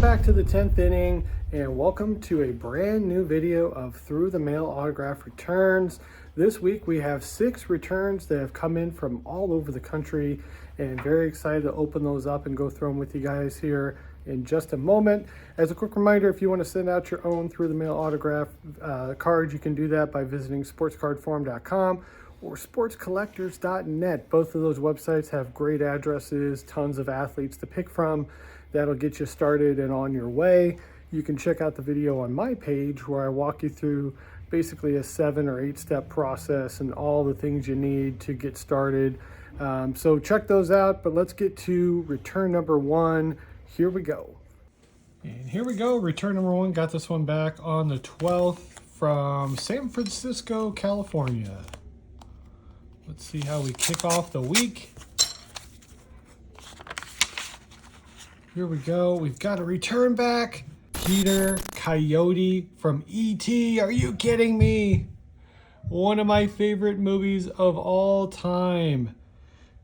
back to the 10th inning and welcome to a brand new video of Through the Mail autograph returns. This week we have 6 returns that have come in from all over the country, and very excited to open those up and go through them with you guys here in just a moment. As a quick reminder, if you want to send out your own Through the Mail autograph cards, you can do that by visiting sportscardforum.com or sportscollectors.net. Both of those websites have great addresses, tons of athletes to pick from. That'll get you started and on your way. You can check out the video on my page where I walk you through basically a 7 or 8 step process and all the things you need to get started. So check those out, but let's get to return number 1. Here we go. And here we go, return number 1. Got this one back on the 12th from San Francisco, California. Let's see how we kick off the week. Here we go. We've got a return back. Peter Coyote from E.T. Are you kidding me? One of my favorite movies of all time.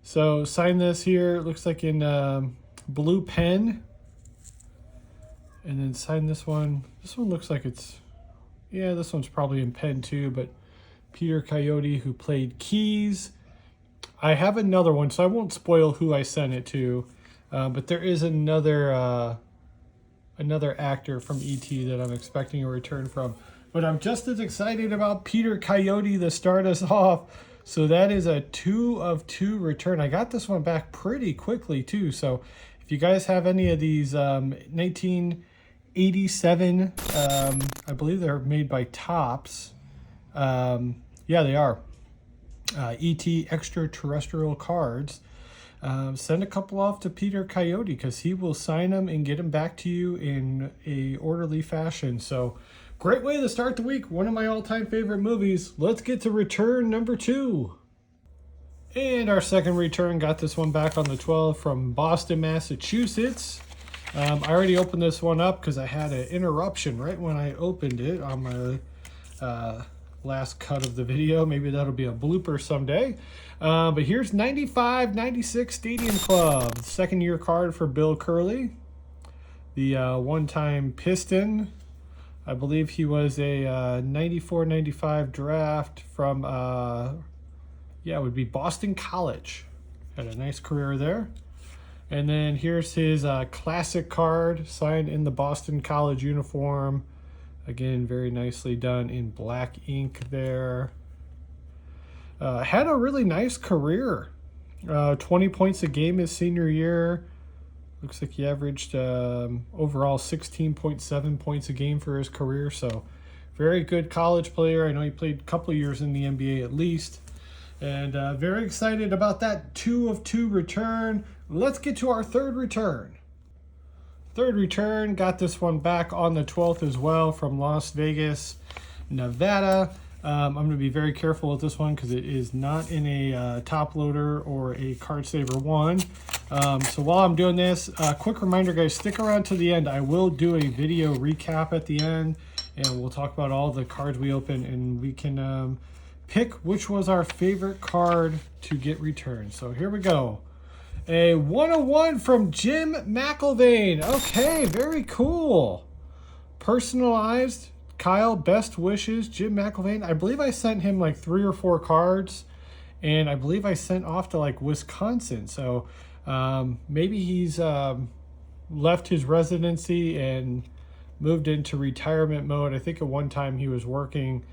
So sign this here. It looks like in blue pen. And then sign this one. This one looks like it's, yeah, this one's probably in pen too, but Peter Coyote, who played Keys. I have another one, so I won't spoil who I sent it to. But there is another actor from E.T. that I'm expecting a return from. But I'm just as excited about Peter Coyote to start us off. So that is a 2 of 2 return. I got this one back pretty quickly too. So if you guys have any of these 1987, I believe they're made by Topps. Yeah, they are. E.T. extraterrestrial cards. Send a couple off to Peter Coyote because he will sign them and get them back to you in a orderly fashion. So great way to start the week. One of my all-time favorite movies. Let's get to return number 2. And our second return, got this one back on the 12th from Boston, Massachusetts. I already opened this one up because I had an interruption right when I opened it on my last cut of the video. Maybe that'll be a blooper someday. But here's 95-96 Stadium Club. Second year card for Bill Curley. The one-time Piston. I believe he was a 94-95 draft from, yeah, it would be Boston College. Had a nice career there. And then here's his classic card, signed in the Boston College uniform. Again, very nicely done in black ink there. Had a really nice career. 20 points a game his senior year. Looks like he averaged overall 16.7 points a game for his career. So very good college player. I know he played a couple of years in the NBA at least. And very excited about that 2 of 2 return. Let's get to our third return. Third return, got this one back on the 12th as well from Las Vegas, Nevada. I'm going to be very careful with this one because it is not in a top loader or a card saver 1. So while I'm doing this, quick reminder, guys, stick around to the end. I will do a video recap at the end, and we'll talk about all the cards we open, and we can pick which was our favorite card to get returned. So here we go. A 101 from Jim McIlvaine. Okay, very cool. Personalized. Kyle, best wishes, Jim McIlvaine. I believe I sent him like 3 or 4 cards, and I believe I sent off to like Wisconsin. So maybe he's left his residency and moved into retirement mode. I think at one time he was working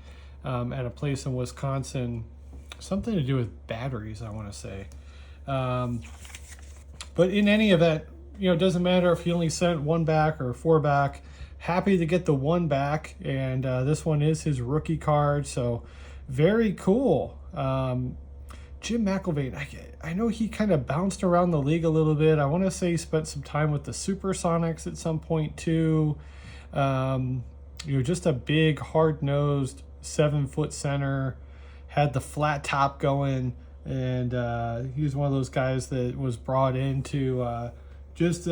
at a place in Wisconsin, something to do with batteries, I want to say. But in any event, you know, it doesn't matter if he only sent 1 back or 4 back. Happy to get the 1 back, and this one is his rookie card, so very cool. Jim McIlvaine, I know he kind of bounced around the league a little bit. I want to say he spent some time with the Supersonics at some point too. You know, just a big, hard-nosed 7-foot center, had the flat top going, and he was one of those guys that was brought in to just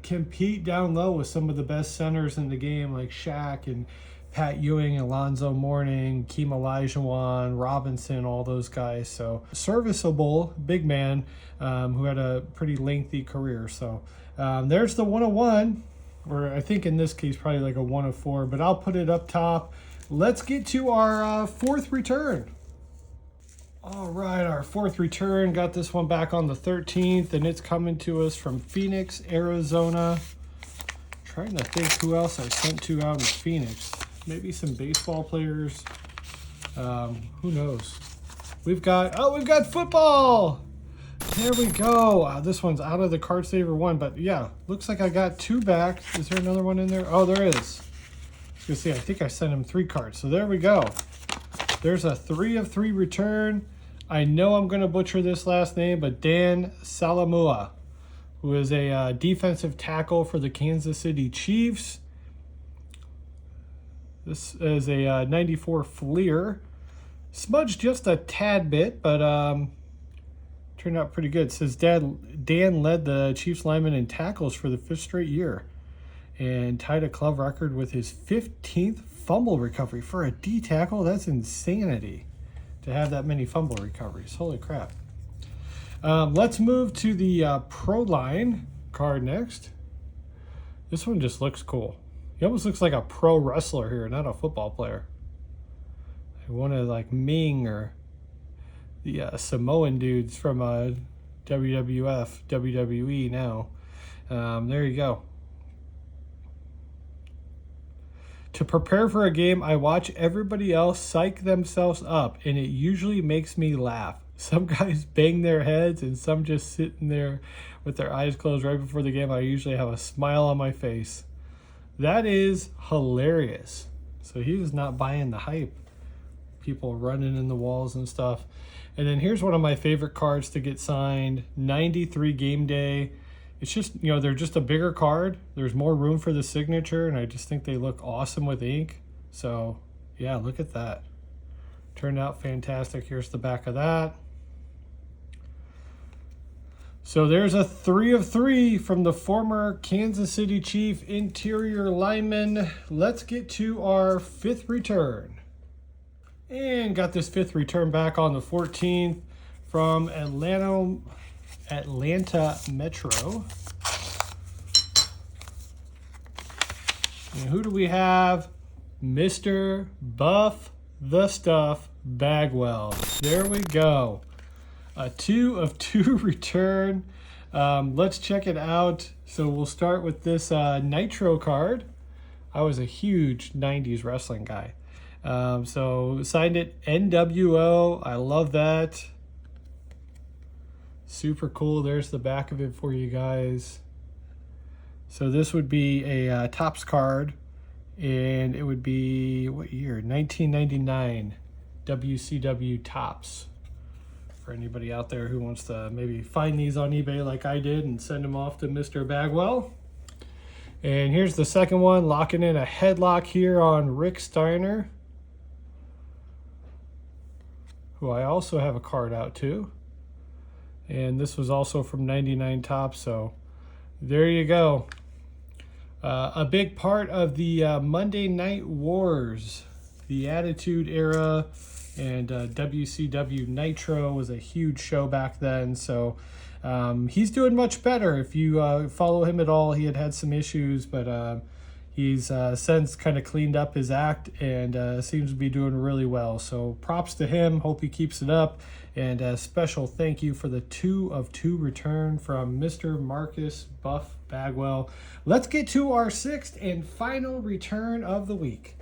compete down low with some of the best centers in the game, like Shaq and Pat Ewing, Alonzo Mourning, Keem Olajuwon, Robinson, all those guys. So serviceable big man who had a pretty lengthy career. So there's the 101. Or I think in this case, probably like a 1 of 4, but I'll put it up top. Let's get to our fourth return. All right, our fourth return. Got this one back on the 13th, and it's coming to us from Phoenix, Arizona. Trying to think who else I sent to out in Phoenix. Maybe some baseball players. Who knows? We've got football. There we go. This one's out of the card saver one, but yeah, looks like I got 2 back. Is there another one in there? Oh, there is. I was gonna say, I think I sent him 3 cards. So there we go. There's a 3 of 3 return. I know I'm gonna butcher this last name, but Dan Saleaumua, who is a defensive tackle for the Kansas City Chiefs. This is a 94 Fleer. Smudged just a tad bit, but turned out pretty good. It says Dan led the Chiefs lineman in tackles for the 5th straight year and tied a club record with his 15th fumble recovery. For a D tackle, that's insanity to have that many fumble recoveries. Holy crap. Let's move to the Pro Line card next. This one just looks cool. He almost looks like a pro wrestler here, not a football player. One of like Ming or the Samoan dudes from WWF, WWE now. There you go. To prepare for a game, I watch everybody else psych themselves up, and it usually makes me laugh. Some guys bang their heads, and some just sitting there with their eyes closed right before the game. I usually have a smile on my face. That is hilarious. So he was not buying the hype. People running in the walls and stuff. And then here's one of my favorite cards to get signed, 93 Game Day. It's just, you know, they're just a bigger card. There's more room for the signature, and I just think they look awesome with ink. So, yeah, look at that. Turned out fantastic. Here's the back of that. So there's a 3 of 3 from the former Kansas City Chief interior lineman. Let's get to our 5th return. And got this 5th return back on the 14th from Atlanta Metro. And who do we have? Mr. Buff the Stuff Bagwell. There we go. A 2 of 2 return. Let's check it out. So we'll start with this Nitro card. I was a huge 90s wrestling guy. So signed it NWO. I love that. Super cool. There's the back of it for you guys. So this would be a Topps card, and it would be, what year? 1999 WCW Topps. For anybody out there who wants to maybe find these on eBay like I did and send them off to Mr. Bagwell. And here's the second one, locking in a headlock here on Rick Steiner, who I also have a card out to. And this was also from 99 Topps, so there you go. A big part of the Monday Night Wars, the Attitude Era, and WCW Nitro was a huge show back then. So he's doing much better. If you follow him at all, he had some issues, but he's since kind of cleaned up his act and seems to be doing really well. So props to him. Hope he keeps it up. And a special thank you for the 2 of 2 return from Mr. Marcus Buff Bagwell. Let's get to our 6th and final return of the week.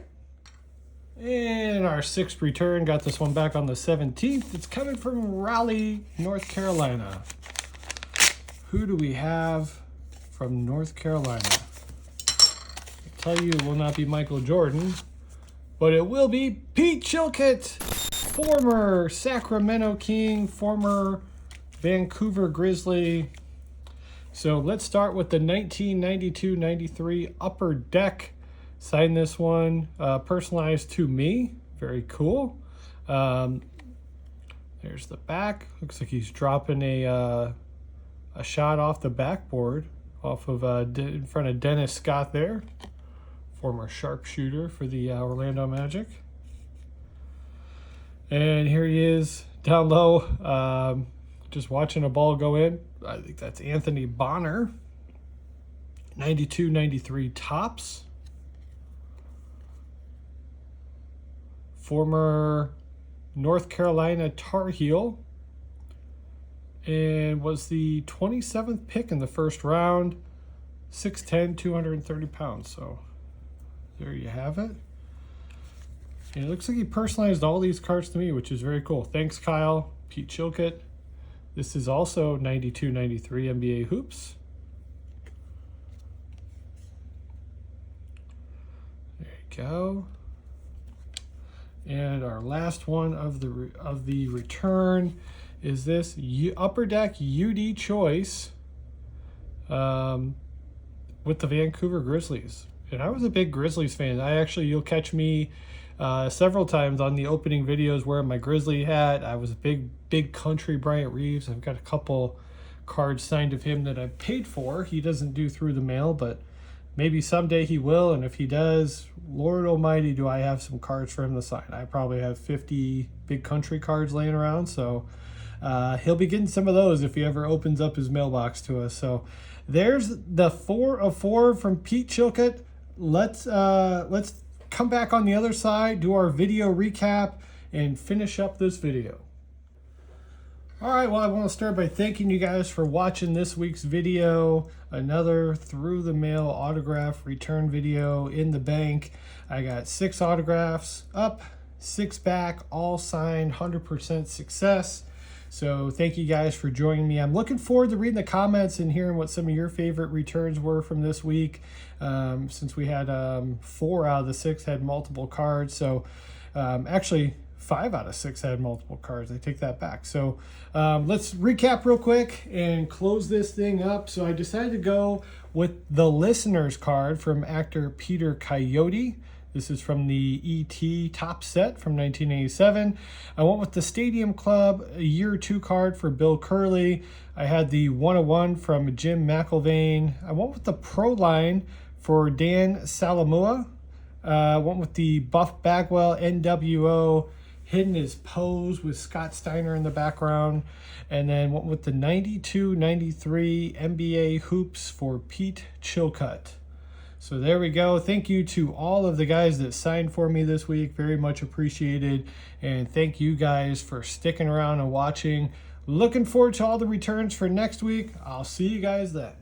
And our 6th return, got this one back on the 17th. It's coming from Raleigh, North Carolina. Who do we have from North Carolina? I'll tell you it will not be Michael Jordan, but it will be Pete Chilcutt, former Sacramento King, former Vancouver Grizzly. So let's start with the 1992-93 Upper Deck. Signed this one, personalized to me. Very cool. There's the back. Looks like he's dropping a shot off the backboard, off of in front of Dennis Scott there, former sharpshooter for the Orlando Magic. And here he is down low, just watching a ball go in. I think that's Anthony Bonner. 92-93 Topps. Former North Carolina Tar Heel. And was the 27th pick in the first round. 6'10", 230 pounds. So there you have it. And it looks like he personalized all these cards to me, which is very cool. Thanks, Kyle. Pete Chilcutt. This is also 92-93 NBA Hoops. There you go. And our last one of the return is this Upper Deck UD Choice with the Vancouver Grizzlies. And I was a big Grizzlies fan. You'll catch me several times on the opening videos wearing my Grizzly hat. I was a big country Bryant Reeves. I've got a couple cards signed of him that I paid for. He doesn't do through the mail, but maybe someday he will. And if he does, Lord almighty, do I have some cards for him to sign. I probably have 50 big country cards laying around. So he'll be getting some of those if he ever opens up his mailbox to us. So there's the 4 of 4 from Pete Chilcutt. Let's come back on the other side, do our video recap, and finish up this video. All right, well, I want to start by thanking you guys for watching this week's video. Another through the mail autograph return video in the bank. I got 6 autographs up, 6 back, all signed, 100% success. So thank you guys for joining me. I'm looking forward to reading the comments and hearing what some of your favorite returns were from this week. Since we had 4 out of the 6 had multiple cards. So actually 5 out of 6 had multiple cards. I take that back. So let's recap real quick and close this thing up. So I decided to go with the listener's card from actor Peter Coyote. This is from the E.T. Top Set from 1987. I went with the Stadium Club Year 2 card for Bill Curley. I had the 101 from Jim McIlvaine. I went with the Pro Line for Dan Saleaumua. I went with the Buff Bagwell NWO Hidden His Pose with Scott Steiner in the background. And then went with the 92-93 NBA Hoops for Pete Chilcutt. So there we go. Thank you to all of the guys that signed for me this week. Very much appreciated. And thank you guys for sticking around and watching. Looking forward to all the returns for next week. I'll see you guys then.